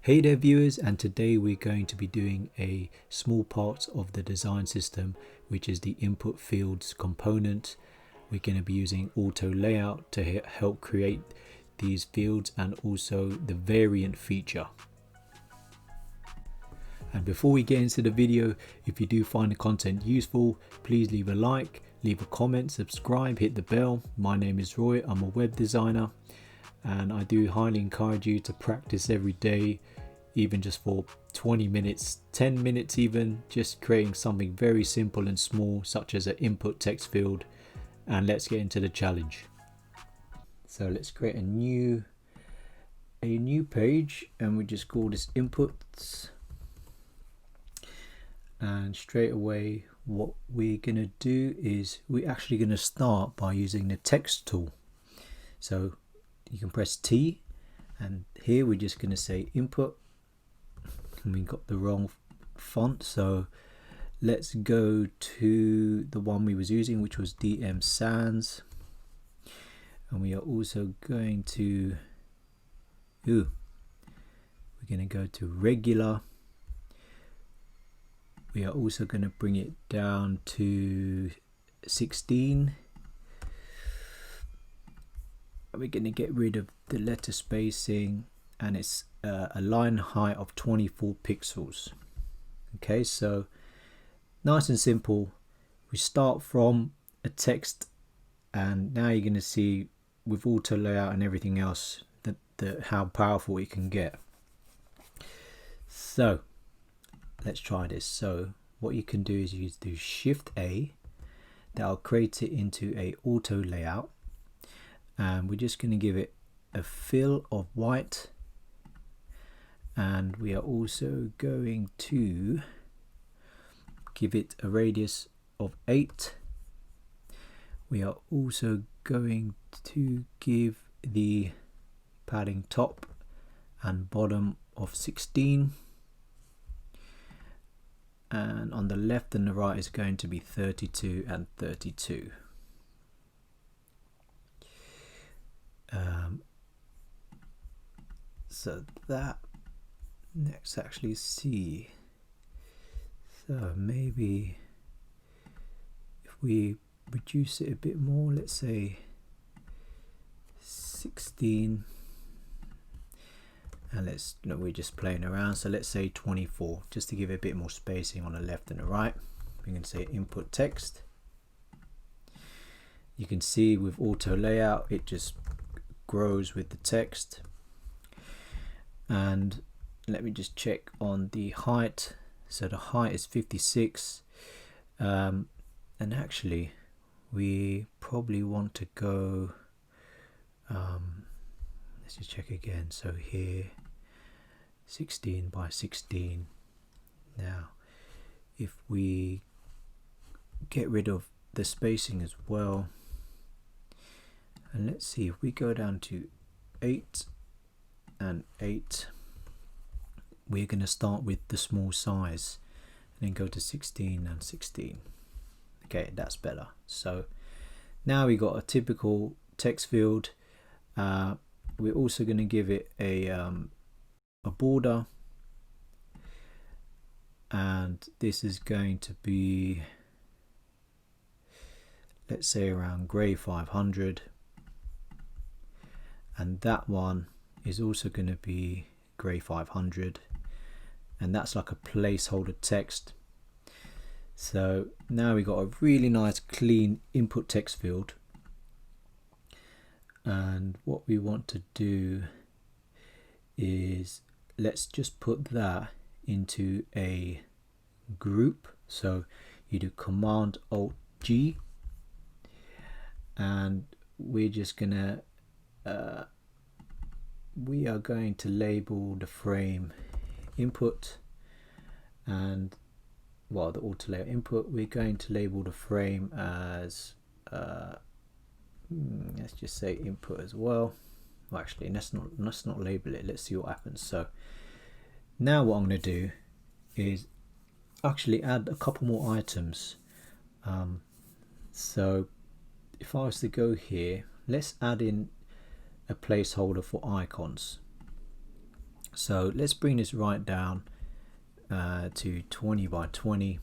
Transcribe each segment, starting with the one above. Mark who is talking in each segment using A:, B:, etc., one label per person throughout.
A: Hey there viewers, and today we're going to be doing a small part of the design system, which is the input fields component. We're going to be using auto layout to help create these fields and also the variant feature. And before we get into the video, if you do find the content useful, please leave a like, leave a comment, subscribe, hit the bell. My name is Roy, I'm a web designer, and I do highly encourage you to practice every day, even just for 20 minutes, 10 minutes even, just creating something very simple and small, such as an input text field. And let's get into the challenge. So let's create a new page, and we just call this inputs. And straight away, what we're gonna do is we're actually gonna start by using the text tool. So you can press T, and here we're just gonna say input, and we got the wrong font, so let's go to the one we was using, which was DM Sans, and we are also going to we're gonna go to regular. We are also going to bring it down to 16. We're going to get rid of the letter spacing, and it's a line height of 24 pixels. Okay, so nice and simple. We start from a text, and now you're going to see with auto layout and everything else that how powerful it can get. So let's try this. So what you can do is you do Shift A, that'll create it into a auto layout, and we're just going to give it a fill of white, and we are also going to give it a radius of 8. We are also going to give the padding top and bottom of 16, and on the left and the right is going to be 32 and 32. So that, let's actually see. So maybe if we reduce it a bit more, let's say 16, and we're just playing around, so let's say 24, just to give it a bit more spacing on the left and the right. We can say input text. You can see with auto layout it just grows with the text. And let me just check on the height. So the height is 56, and actually we probably want to go let's just check again. So here 16 by 16. Now if we get rid of the spacing as well, and let's see, if we go down to 8 and 8, we're going to start with the small size and then go to 16 and 16. Okay, that's better. So now we got a typical text field. We're also going to give it a border, and this is going to be, let's say, around grey 500, and that one is also going to be grey 500, and that's like a placeholder text. So now we got a really nice clean input text field, and what we want to do is let's just put that into a group. So you do Command Alt G, and we're just gonna we are going to label the frame input, and well, the auto layout input, we're going to label the frame as let's just say input as well. Well, actually, let's not label it. Let's see what happens. So now what I'm going to do is actually add a couple more items. So if I was to go here, let's add in a placeholder for icons. So let's bring this right down to 20 by 20,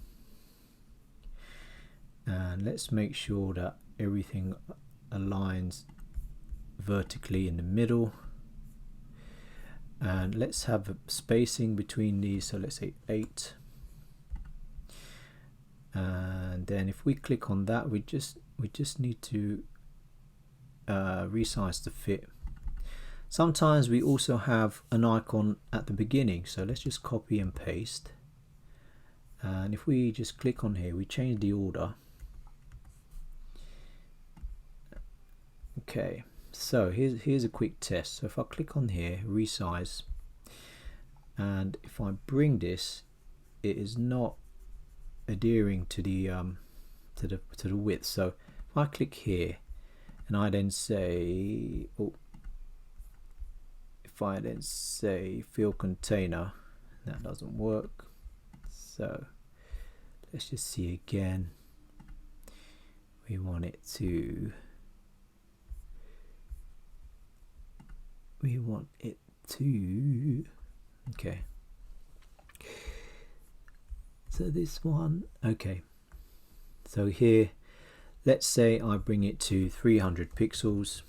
A: and let's make sure that everything aligns vertically in the middle, and let's have a spacing between these, so let's say 8, and then if we click on that, we just need to resize the fit. Sometimes we also have an icon at the beginning, so let's just copy and paste, and if we just click on here, we change the order. Okay, so here's a quick test. So if I click on here, resize, and if I bring this, it is not adhering to the width. So if I click here and I then say, if I then say fill container, that doesn't work. So let's just see again. We want it to okay, so this one, okay, so here let's say I bring it to 300 pixels,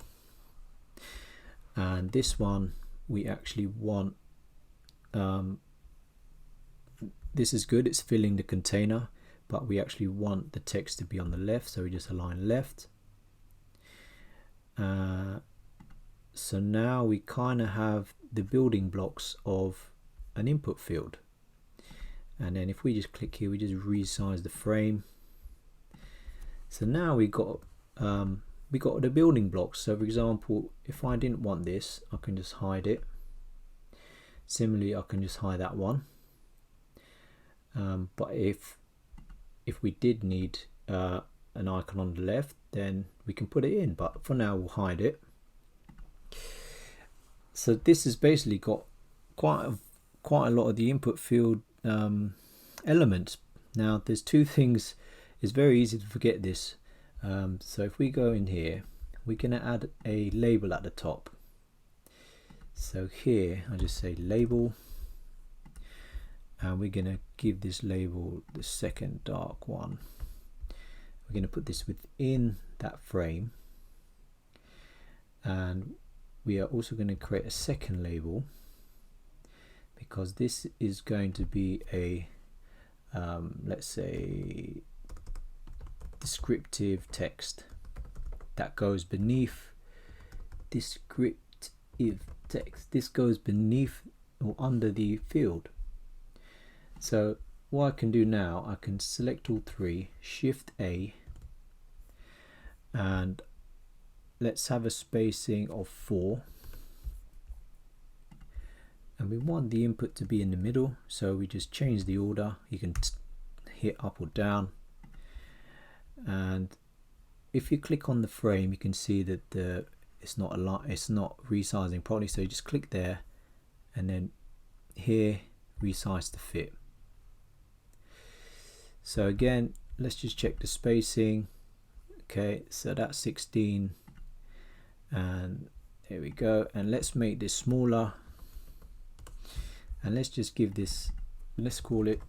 A: and this one we actually want, this is good, it's filling the container, but we actually want the text to be on the left, so we just align left. So now we kind of have the building blocks of an input field, and then if we just click here, we just resize the frame. So now we got the building blocks. So for example, if I didn't want this, I can just hide it. Similarly, I can just hide that one. But if we did need an icon on the left, then we can put it in, but for now we'll hide it. So this has basically got quite a lot of the input field elements. Now there's two things, it's very easy to forget this. So if we go in here, we're going to add a label at the top. So here I just say label, and we're going to give this label the second dark one. We're going to put this within that frame, and we are also going to create a second label, because this is going to be a let's say descriptive text that goes beneath descriptive text. This goes beneath or under the field. So what I can do now, I can select all three, Shift A, and let's have a spacing of 4, and we want the input to be in the middle, so we just change the order. You can hit up or down, and if you click on the frame, you can see that it's not resizing properly, so you just click there, and then here resize the fit. So again, let's just check the spacing. Okay, so that's 16, and there we go, and let's make this smaller, and let's just give this, let's call it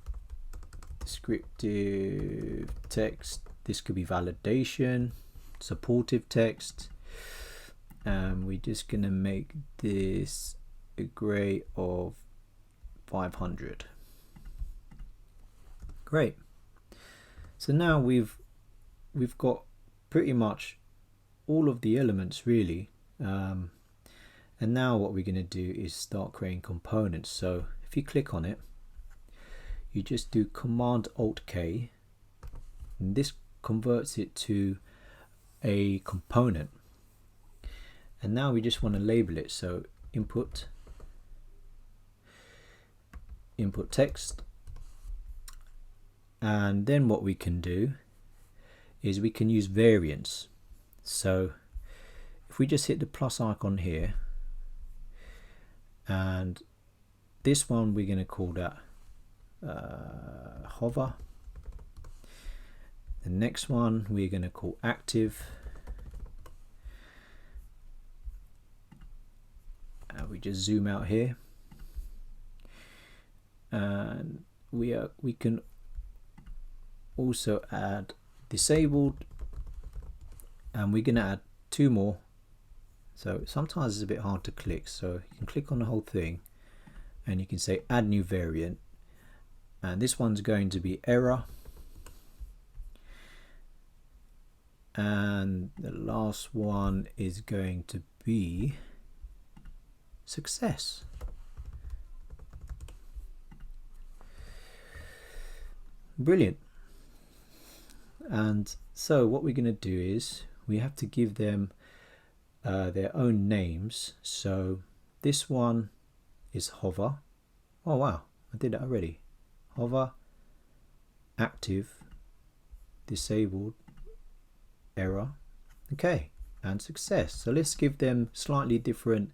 A: descriptive text. This could be validation, supportive text, and we're just gonna make this a grade of 500. Great. So now we've got pretty much all of the elements really, and now what we're going to do is start creating components. So if you click on it, you just do Command Alt K, and this converts it to a component, and now we just want to label it. So input text, and then what we can do is we can use variants. So if we just hit the plus icon here, and this one we're going to call that hover. The next one we're going to call active, and we just zoom out here, and we can also add disabled, and we're going to add 2 more. So sometimes it's a bit hard to click, so you can click on the whole thing and you can say add new variant, and this one's going to be error, and the last one is going to be success. Brilliant. And so what we're going to do is we have to give them their own names. So this one is hover. Oh wow, I did that already. Hover, active, disabled, error, okay, and success. So let's give them slightly different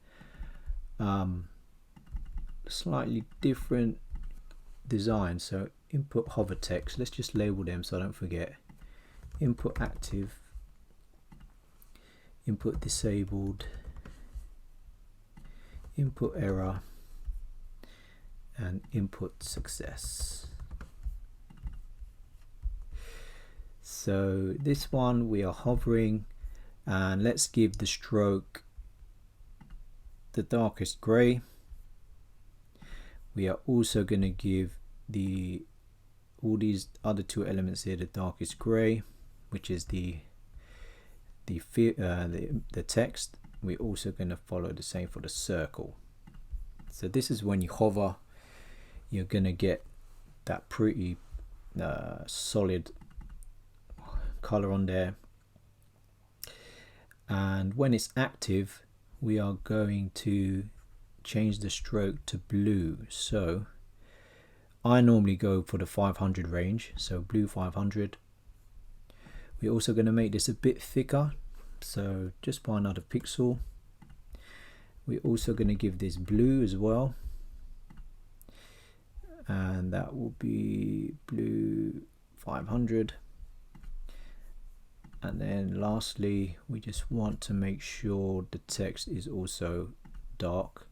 A: design. So input hover text, let's just label them so I don't forget. Input active, input disabled, input error, and input success. So this one we are hovering, and let's give the stroke the darkest gray. We are also going to give all these other 2 elements here the darkest gray, which is the text. We're also going to follow the same for the circle. So this is when you hover, you're going to get that pretty solid color on there. And when it's active, we are going to change the stroke to blue. So I normally go for the 500 range, so blue 500. We're also going to make this a bit thicker, so just by another pixel. We're also going to give this blue as well, and that will be blue 500. And then lastly, we just want to make sure the text is also dark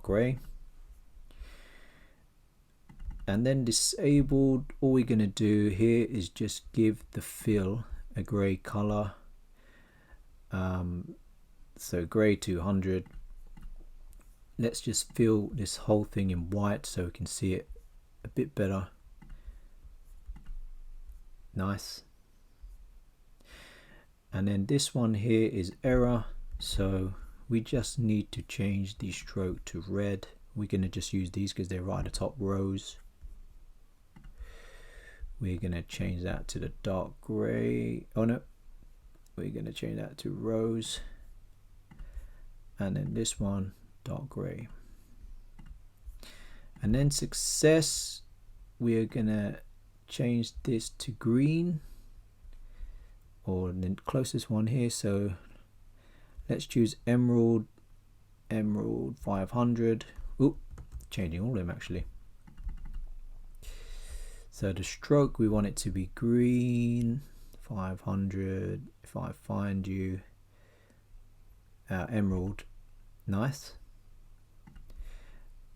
A: gray. And then disabled, all we're going to do here is just give the fill a gray color. So gray 200. Let's just fill this whole thing in white so we can see it a bit better. Nice. And then this one here is error, so we just need to change the stroke to red. We're going to just use these because they're right at the top rows. We're going to change that to the dark gray. Oh no, we're going to change that to rose, and then this one dark gray. And then success, we're going to change this to green, or the closest one here. So let's choose emerald 500. Oop, changing all of them actually. So the stroke, we want it to be green 500. If I find you emerald, nice.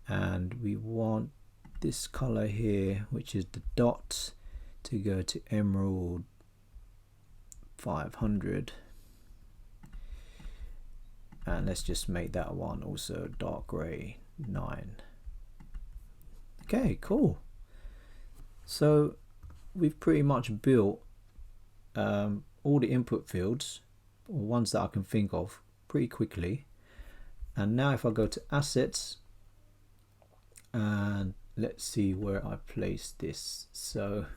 A: And we want this color here, which is the dots, to go to emerald 500. And let's just make that one also dark gray 9. Okay, cool. So we've pretty much built all the input fields, or ones that I can think of, pretty quickly. And now if I go to assets, and let's see where I place this. So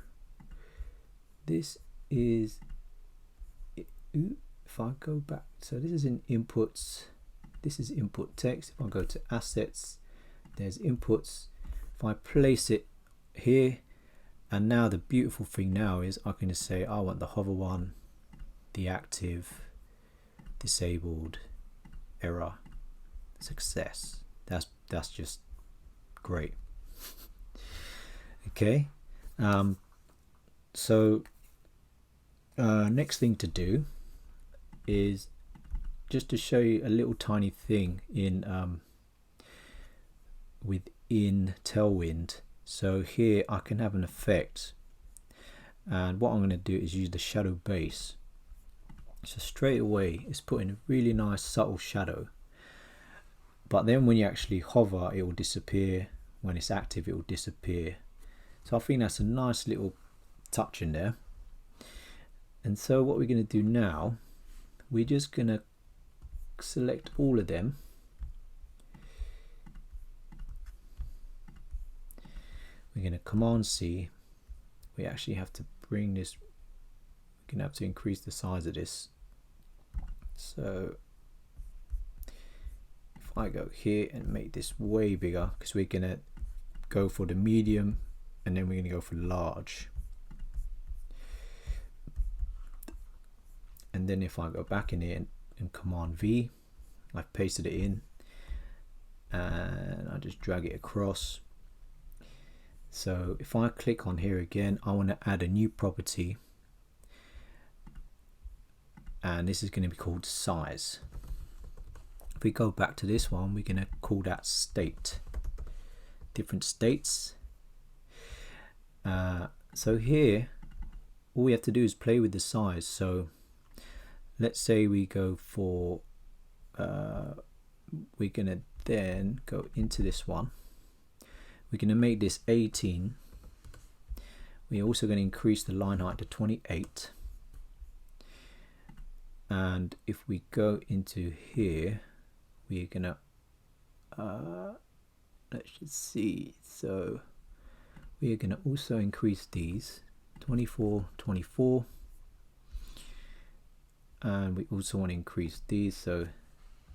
A: this is, if I go back, so this is in inputs, this is input text. If I go to assets, there's inputs. If I place it here, and now the beautiful thing now is I can just say I want the hover one, the active, disabled, error, success. That's just great. Okay, so next thing to do is just to show you a little tiny thing in within Tailwind. So here I can have an effect, and what I'm going to do is use the shadow base. So straight away it's putting a really nice subtle shadow, but then when you actually hover it will disappear. When it's active it will disappear. So I think that's a nice little touch in there. And so what we're going to do now, we're just going to select all of them. We're going to Command C. We actually have to bring this, we're going to have to increase the size of this. So if I go here and make this way bigger, because we're going to go for the medium and then we're going to go for large. And then if I go back in here and Command V, I've pasted it in and I just drag it across. So if I click on here again, I want to add a new property, and this is going to be called size. If we go back to this one, we're going to call that state, different states. So here all we have to do is play with the size. So let's say we go for we're going to then go into this one. We're going to make this 18. We're also going to increase the line height to 28. And if we go into here, we're going to, let's just see. So we're going to also increase these 24, 24. And we also want to increase these. So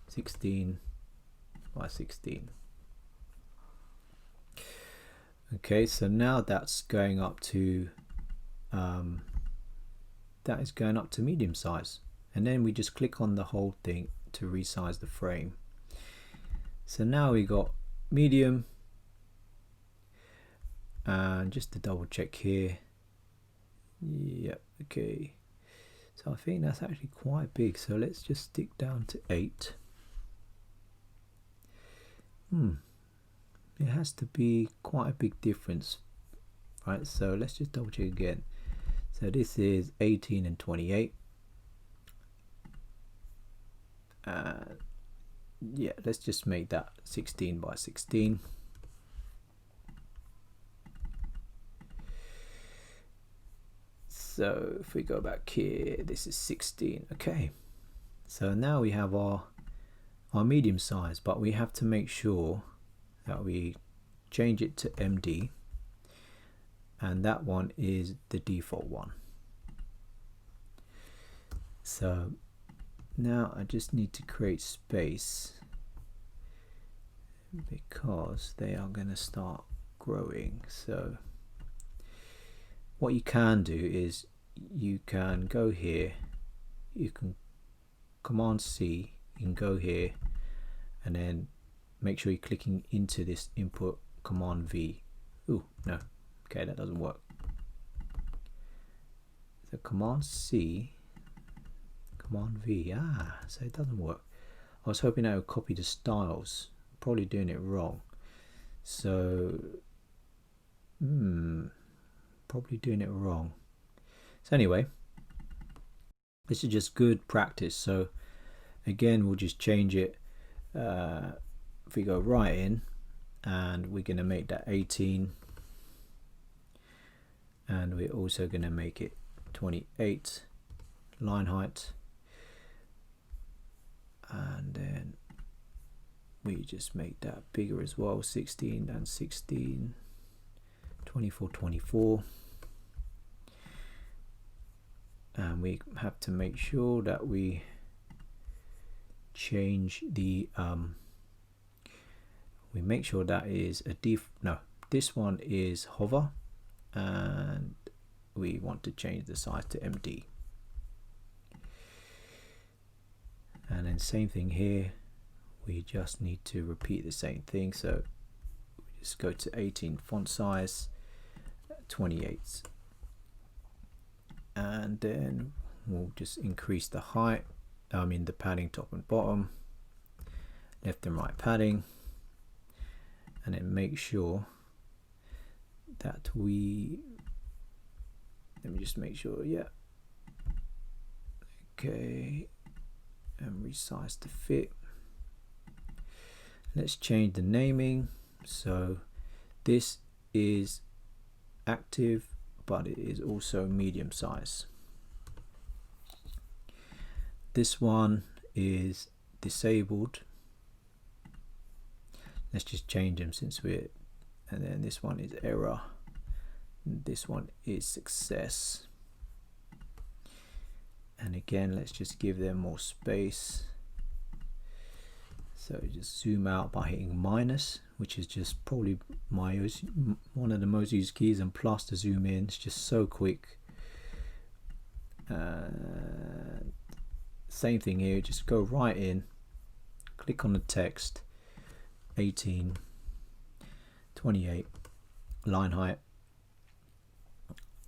A: 16 by 16. Okay, so now that's going up to that is going up to medium size, and then we just click on the whole thing to resize the frame. So now we got medium, and just to double check here, yep, okay, so I think that's actually quite big, so let's just stick down to 8. It has to be quite a big difference, right? So let's just double check again. So this is 18 and 28. Yeah, let's just make that 16 by 16. So if we go back here, this is 16. Okay, so now we have our medium size, but we have to make sure that we change it to MD, and that one is the default one. So now I just need to create space because they are going to start growing. So what you can do is you can go here, you can Command C, you can go here and then make sure you're clicking into this input, Command V. Ooh, no, okay, that doesn't work. So Command C, Command V, so it doesn't work. I was hoping I would copy the styles, probably doing it wrong. So, probably doing it wrong. So anyway, this is just good practice. So again, we'll just change it. If we go right in, and we're going to make that 18, and we're also going to make it 28 line height, and then we just make that bigger as well, 16 and 16, 24, 24, and we have to make sure that we change the we make sure that is a this one is hover, and we want to change the size to MD. And then same thing here, we just need to repeat the same thing. So we just go to 18 font size, 28, and then we'll just increase the height, the padding top and bottom, left and right padding, and then make sure that we, let me just make sure, yeah, okay, and resize to fit. Let's change the naming. So this is active, but it is also medium size. This one is disabled. Let's just change them since we're, and then this one is error. This one is success. And again, let's just give them more space. So just zoom out by hitting minus, which is just probably one of the most used keys, and plus to zoom in. It's just so quick. Same thing here, just go right in, click on the text, 18, 28, line height,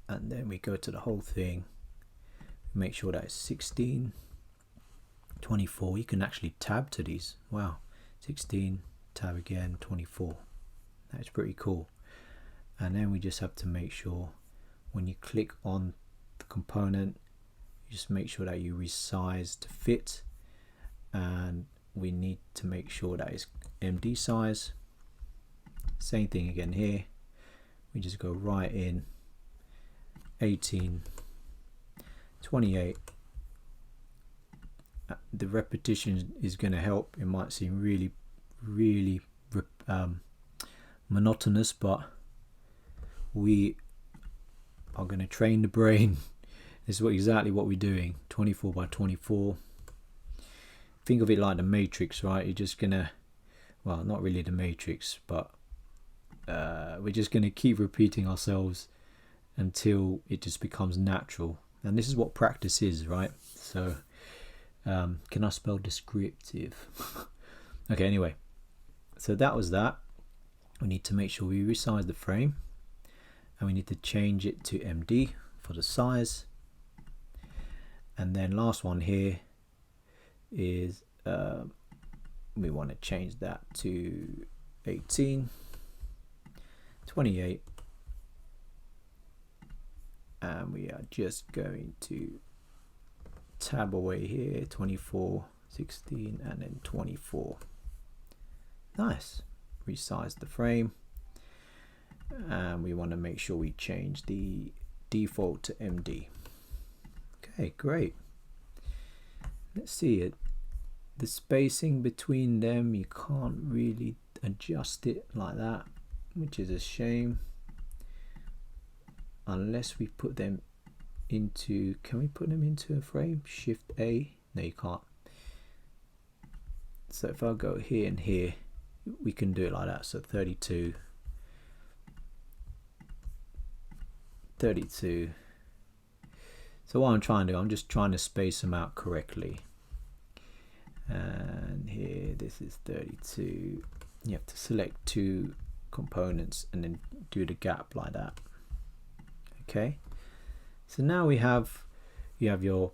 A: and then we go to the whole thing, make sure that it's 16, 24. You can actually tab to these. Wow, 16, tab again, 24. That's pretty cool. And then we just have to make sure when you click on the component, just make sure that you resize to fit, and we need to make sure that it's MD size. Same thing again here, we just go right in, 18, 28. The repetition is going to help. It might seem really monotonous, but we are going to train the brain. This is exactly what we're doing. 24 by 24. Think of it like the Matrix, right? You're just gonna, well, not really the Matrix, but we're just gonna keep repeating ourselves until it just becomes natural. And this is what practice is, right? So can I spell descriptive? Okay, anyway, so that was that. We need to make sure we resize the frame, and we need to change it to MD for the size. And then last one here is we want to change that to 18, 28, and we are just going to tab away here, 24, 16, and then 24. Nice. Resize the frame, and we want to make sure we change the default to MD. Okay, great. Let's see it. The spacing between them, you can't really adjust it like that, which is a shame. Unless we put them into, can we put them into a frame? Shift A. No, you can't. So if I go here and here, we can do it like that. So 32, 32. So what I'm trying to do, I'm just trying to space them out correctly. And here, this is 32. You have to select two components and then do the gap like that. Okay. So now we have, you have your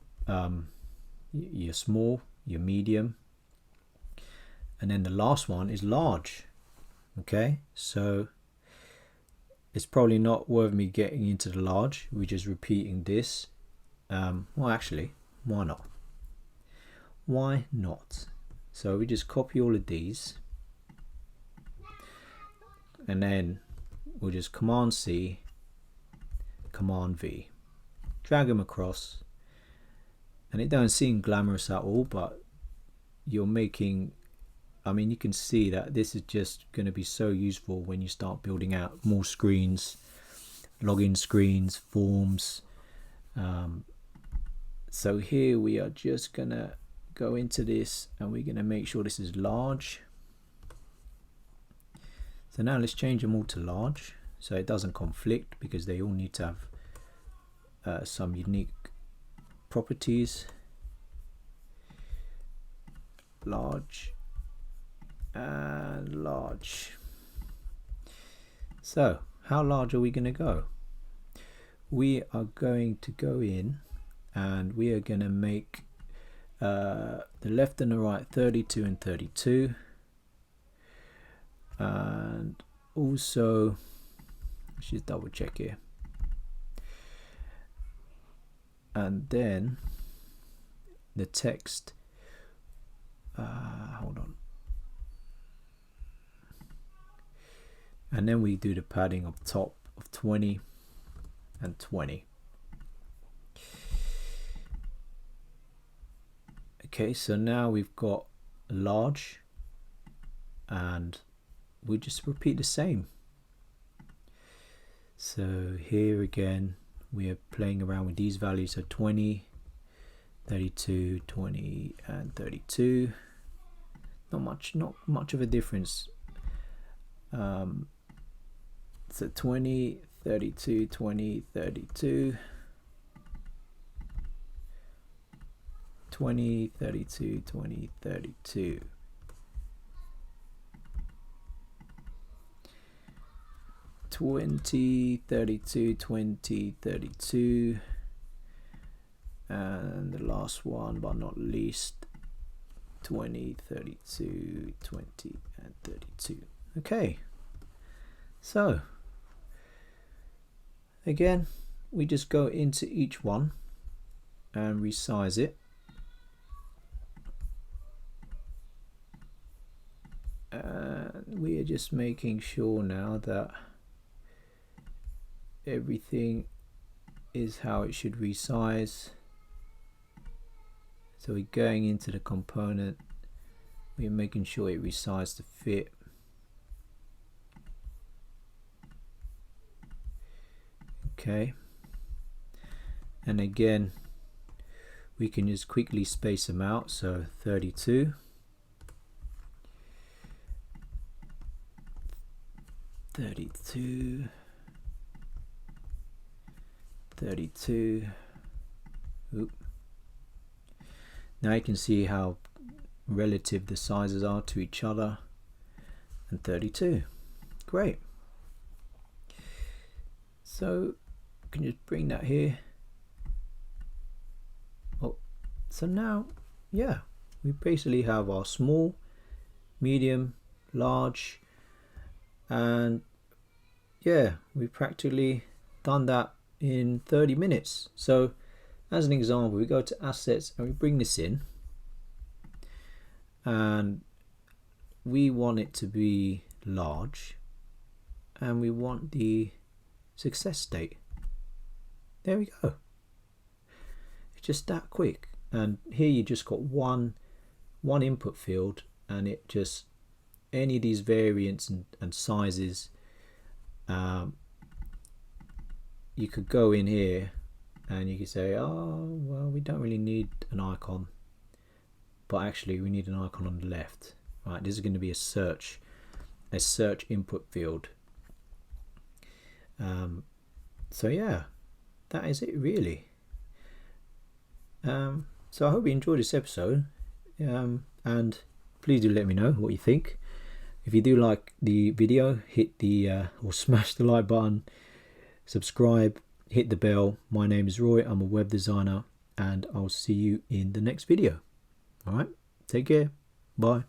A: small, your medium, and then the last one is large. Okay, so it's probably not worth me getting into the large. We're just repeating this. Well, actually, why not? Why not? So we just copy all of these, and then we'll just Command C, Command V, drag them across, and it don't seem glamorous at all, but you're making, I mean, you can see that this is just going to be so useful when you start building out more screens, login screens, forms. So here we are just gonna go into this, and we're gonna make sure this is large. So now let's change them all to large, so it doesn't conflict, because they all need to have some unique properties. Large and large. So how large are we going to go? We are going to go in, and we are going to make the left and the right 32 and 32, and also Let's just double check here. And then the text, hold on. And then we do the padding up top of 20 and 20. Okay, so now we've got large, and we just repeat the same. So here again, we are playing around with these values, so 20, 32, 20, and 32. Not much of a difference. So 20, 32, 20, 32, 20, 32, 20, 32. (20, 32, 20, 32), and the last one but not least, 20, 32, 20, and 32. Okay, so again, we just go into each one and resize it. And we are just making sure now that everything is how it should resize. So we're going into the component, we're making sure it resizes to fit. Okay, and again we can just quickly space them out, so 32, 32, 32. Oop. Now you can see how relative the sizes are to each other, and 32. Great. So you can just bring that here. Oh, so now, yeah, we basically have our small, medium, large, and yeah, we've practically done that in 30 minutes. So as an example, we go to assets and we bring this in, and we want it to be large, and we want the success state. There we go. It's just that quick. And here you just got one input field, and it just, any of these variants and sizes, you could go in here and you could say, oh well, we don't really need an icon, but actually we need an icon on the left. Right, this is going to be a search input field. So yeah, that is it really. So I hope you enjoyed this episode, and please do let me know what you think. If you do like the video, hit the or smash the like button, subscribe, hit the bell. My name is Roy, I'm a web designer, and I'll see you in the next video. Alright, take care, bye.